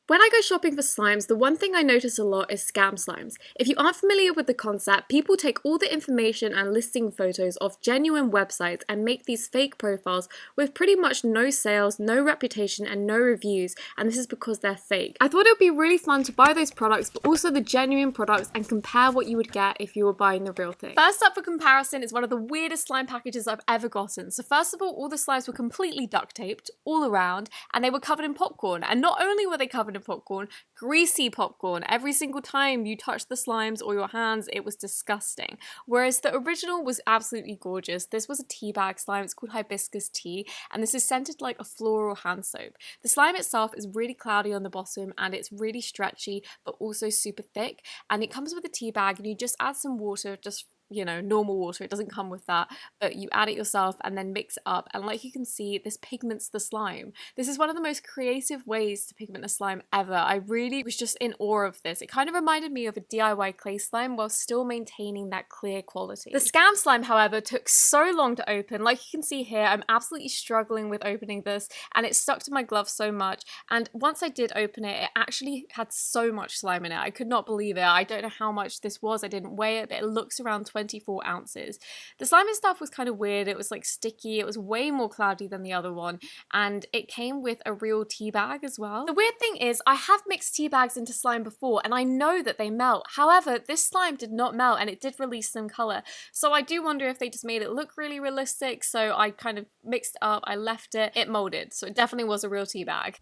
When I go shopping for slimes, the one thing I notice a lot is scam slimes. If you aren't familiar with the concept, people take all the information and listing photos of genuine websites and make these fake profiles with pretty much no sales, no reputation, and no reviews, and this is because they're fake. I thought it would be really fun to buy those products, but also the genuine products, and compare what you would get if you were buying the real thing. First up for comparison is one of the weirdest slime packages I've ever gotten. So first of all the slimes were completely duct taped all around, and they were covered in popcorn. And not only were they covered in popcorn, greasy popcorn. Every single time you touched the slimes or your hands, it was disgusting. Whereas the original was absolutely gorgeous. This was a tea bag slime. It's called hibiscus tea, and this is scented like a floral hand soap. The slime itself is really cloudy on the bottom, and it's really stretchy, but also super thick. And it comes with a tea bag, and you just add some water, just normal water. It doesn't come with that, but you add it yourself and then mix it up, and like you can see, this pigments the slime. This is one of the most creative ways to pigment a slime ever. I really was just in awe of this. It kind of reminded me of a DIY clay slime while still maintaining that clear quality. The scam slime, however, took so long to open. Like you can see here, I'm absolutely struggling with opening this, and it stuck to my glove so much, and once I did open it, it actually had so much slime in it. I could not believe it. I don't know how much this was. I didn't weigh it, but it looks around 24 ounces. The slimy stuff was kind of weird. It was like sticky. It was way more cloudy than the other one, and it came with a real tea bag as well. The weird thing is, I have mixed tea bags into slime before, and I know that they melt. However, this slime did not melt, and it did release some color. So I do wonder if they just made it look really realistic. So I kind of mixed it up, I left it, it molded. So it definitely was a real tea bag.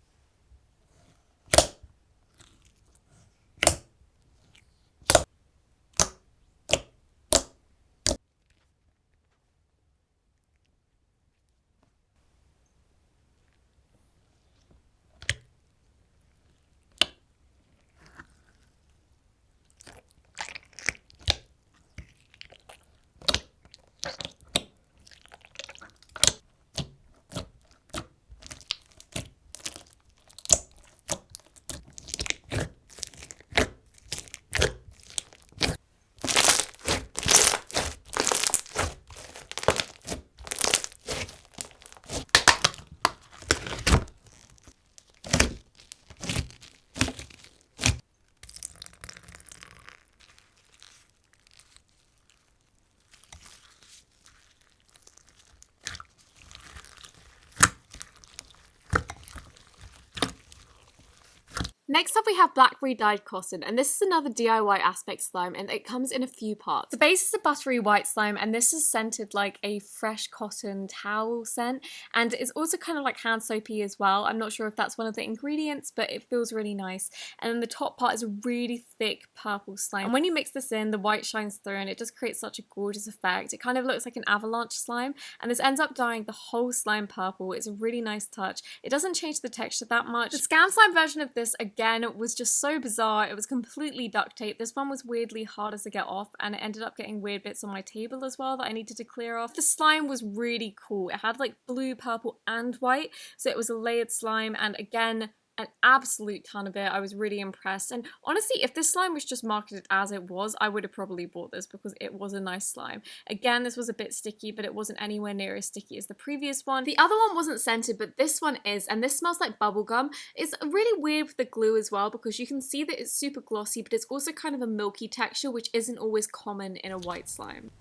Next up we have blackberry dyed cotton, and this is another DIY aspect slime, and it comes in a few parts. The base is a buttery white slime, and this is scented like a fresh cotton towel scent, and it's also kind of like hand soapy as well. I'm not sure if that's one of the ingredients, but it feels really nice. And then the top part is a really thick purple slime, and when you mix this in, the white shines through, and it just creates such a gorgeous effect. It kind of looks like an avalanche slime, and this ends up dyeing the whole slime purple. It's a really nice touch. It doesn't change the texture that much. The scam slime version of this, again, it was just so bizarre. It was completely duct taped. This one was weirdly harder to get off, and it ended up getting weird bits on my table as well that I needed to clear off. The slime was really cool. It had like blue, purple, and white, so it was a layered slime, and again, an absolute ton of it. I was really impressed, and honestly, if this slime was just marketed as it was, I would have probably bought this because it was a nice slime. Again, this was a bit sticky, but it wasn't anywhere near as sticky as the previous one. The other one wasn't scented, but this one is, and this smells like bubblegum. It's really weird with the glue as well, because you can see that it's super glossy, but it's also kind of a milky texture, which isn't always common in a white slime.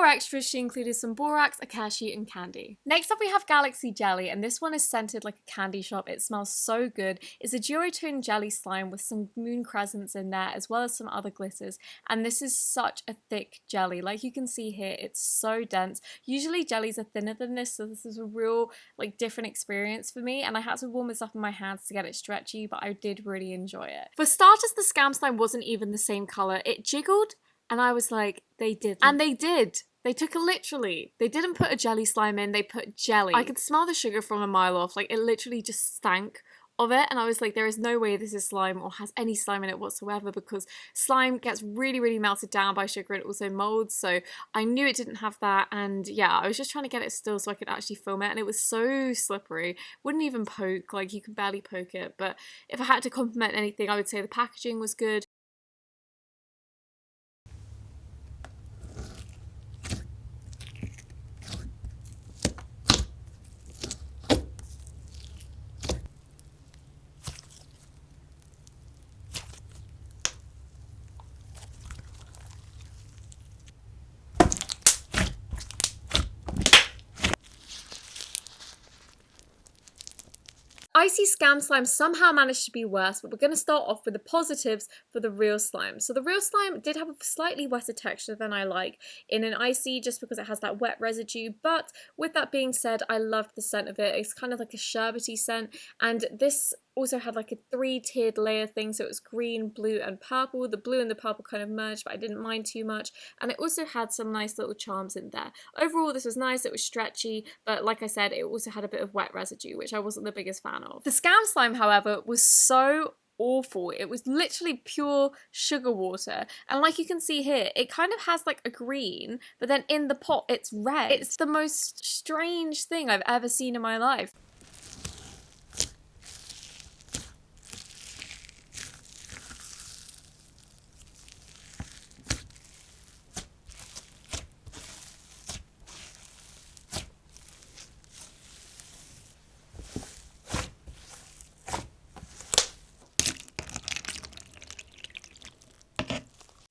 more extras, she included some borax, akashi, and candy. Next up we have Galaxy Jelly, and this one is scented like a candy shop. It smells so good. It's a duotone jelly slime with some moon crescents in there, as well as some other glitters, and this is such a thick jelly. Like you can see here, it's so dense. Usually jellies are thinner than this, so this is a real like different experience for me, and I had to warm this up in my hands to get it stretchy, but I did really enjoy it. For starters, the Scam Slime wasn't even the same color. It jiggled, and I was like, they did. And they did. They took it literally. They didn't put a jelly slime in, they put jelly. I could smell the sugar from a mile off. Like, it literally just stank of it, and I was like, there is no way this is slime or has any slime in it whatsoever, because slime gets really, really melted down by sugar and also molds, so I knew it didn't have that. And yeah, I was just trying to get it still so I could actually film it, and it was so slippery. Wouldn't even poke, like you could barely poke it. But if I had to compliment anything, I would say the packaging was good. Icy Scam Slime somehow managed to be worse, but we're going to start off with the positives for the real slime. So the real slime did have a slightly wetter texture than I like in an icy, just because it has that wet residue, but with that being said, I loved the scent of it. It's kind of like a sherbety scent, and this also had like a 3-tiered layer thing, so it was green, blue, and purple. The blue and the purple kind of merged, but I didn't mind too much, and it also had some nice little charms in there. Overall, this was nice. It was stretchy, but like I said, it also had a bit of wet residue, which I wasn't the biggest fan of. The Scam Slime, however, was so awful. It was literally pure sugar water, and like you can see here, it kind of has like a green, but then in the pot it's red. It's the most strange thing I've ever seen in my life.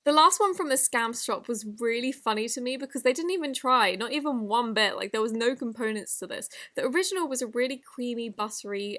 The last one from the Scam shop was really funny to me because they didn't even try, not even one bit. Like, there was no components to this. The original was a really creamy, buttery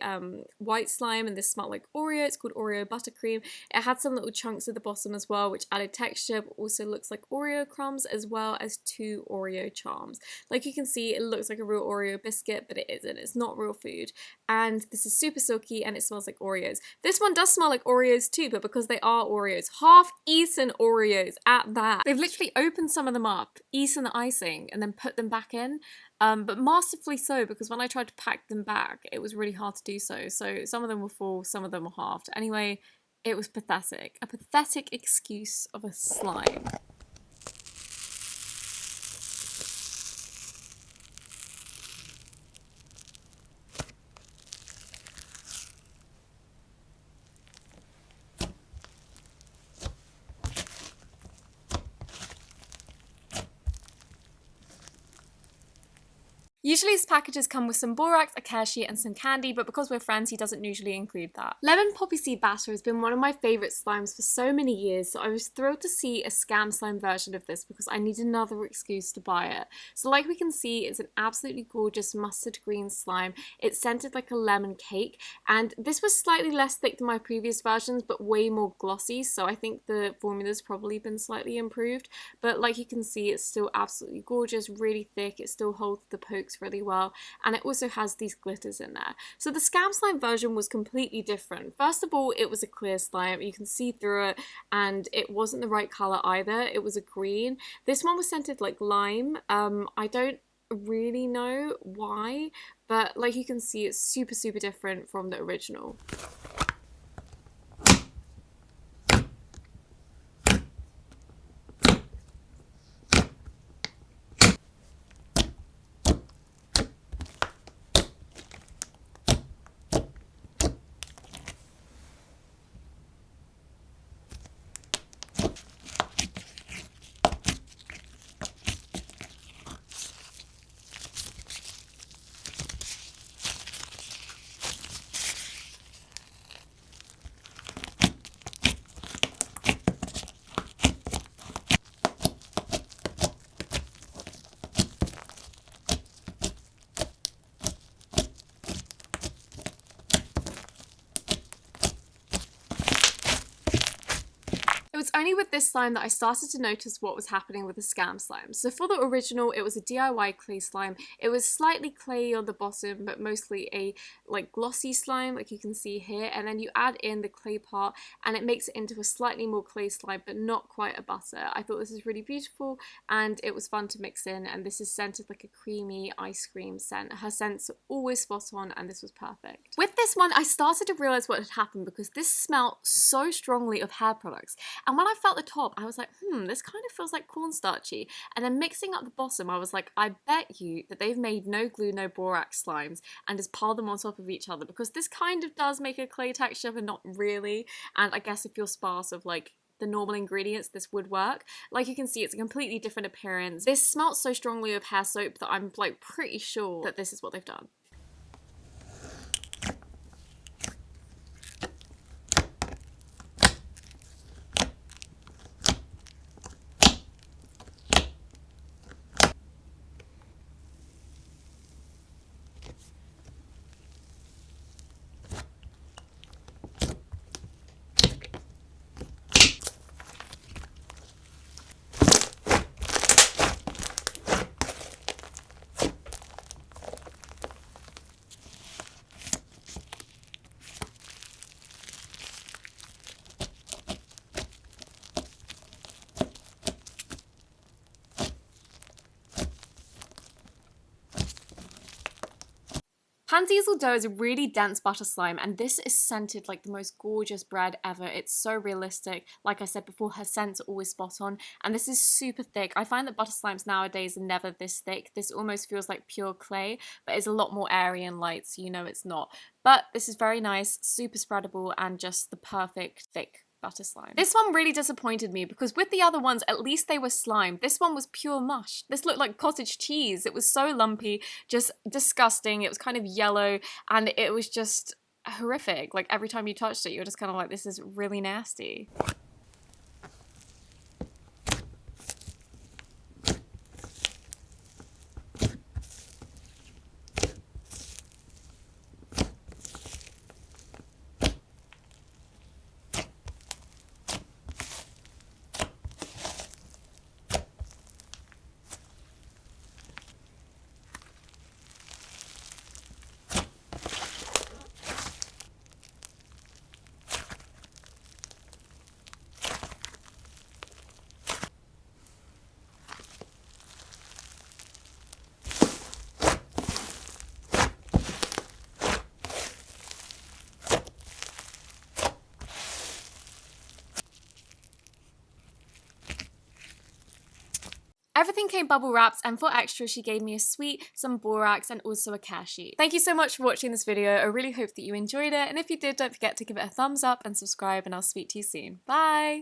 white slime, and this smelled like Oreo. It's called Oreo Buttercream. It had some little chunks at the bottom as well, which added texture, but also looks like Oreo crumbs, as well as 2 Oreo charms. Like you can see, it looks like a real Oreo biscuit, but it isn't. It's not real food. And this is super silky, and it smells like Oreos. This one does smell like Oreos too, but because they are Oreos, half-eaten Oreos at that. They've literally opened some of them up, eaten the icing, and then put them back in. But masterfully so, because when I tried to pack them back, it was really hard to do so. So some of them were full, some of them were halved. Anyway, it was pathetic. A pathetic excuse of a slime. Usually his packages come with some borax, akashi, and some candy, but because we're friends, he doesn't usually include that. Lemon Poppy Seed Batter has been one of my favourite slimes for so many years, so I was thrilled to see a Scam Slime version of this because I need another excuse to buy it. So like we can see, it's an absolutely gorgeous mustard green slime. It's scented like a lemon cake, and this was slightly less thick than my previous versions, but way more glossy, so I think the formula's probably been slightly improved. But like you can see, it's still absolutely gorgeous, really thick. It still holds the pokes really well, and it also has these glitters in there. So the Scam Slime version was completely different. First of all, it was a clear slime. You can see through it, and it wasn't the right color either. It was a green. This one was scented like lime. I don't really know why, but like you can see, it's super, super different from the original. only with this slime that I started to notice what was happening with the scam slime. So for the original, it was a DIY clay slime. It was slightly clayey on the bottom, but mostly a like glossy slime, like you can see here. And then you add in the clay part and it makes it into a slightly more clay slime, but not quite a butter. I thought this was really beautiful and it was fun to mix in. And this is scented like a creamy ice cream scent. Her scent's always spot on and this was perfect. With this one, I started to realize what had happened because this smelled so strongly of hair products. And when I felt the top, I was like, this kind of feels like cornstarchy. And then mixing up the bottom, I was like, I bet you that they've made no glue, no borax slimes and just piled them on top of each other, because this kind of does make a clay texture, but not really. And I guess if you're sparse of like the normal ingredients, this would work. Like you can see, it's a completely different appearance. This smells so strongly of hair soap that I'm like pretty sure that this is what they've done. Pan Diesel dough is a really dense butter slime, and this is scented like the most gorgeous bread ever. It's so realistic. Like I said before, her scents are always spot on, and this is super thick. I find that butter slimes nowadays are never this thick. This almost feels like pure clay, but it's a lot more airy and light, so you know it's not. But this is very nice, super spreadable, and just the perfect thick butter slime. This one really disappointed me because with the other ones, at least they were slime. This one was pure mush. This looked like cottage cheese. It was so lumpy, just disgusting. It was kind of yellow and it was just horrific. Like every time you touched it, you were just kind of like, this is really nasty. Everything came bubble wrapped, and for extra she gave me a sweet, some borax, and also a care sheet. Thank you so much for watching this video. I really hope that you enjoyed it, and if you did, don't forget to give it a thumbs up and subscribe, and I'll speak to you soon. Bye!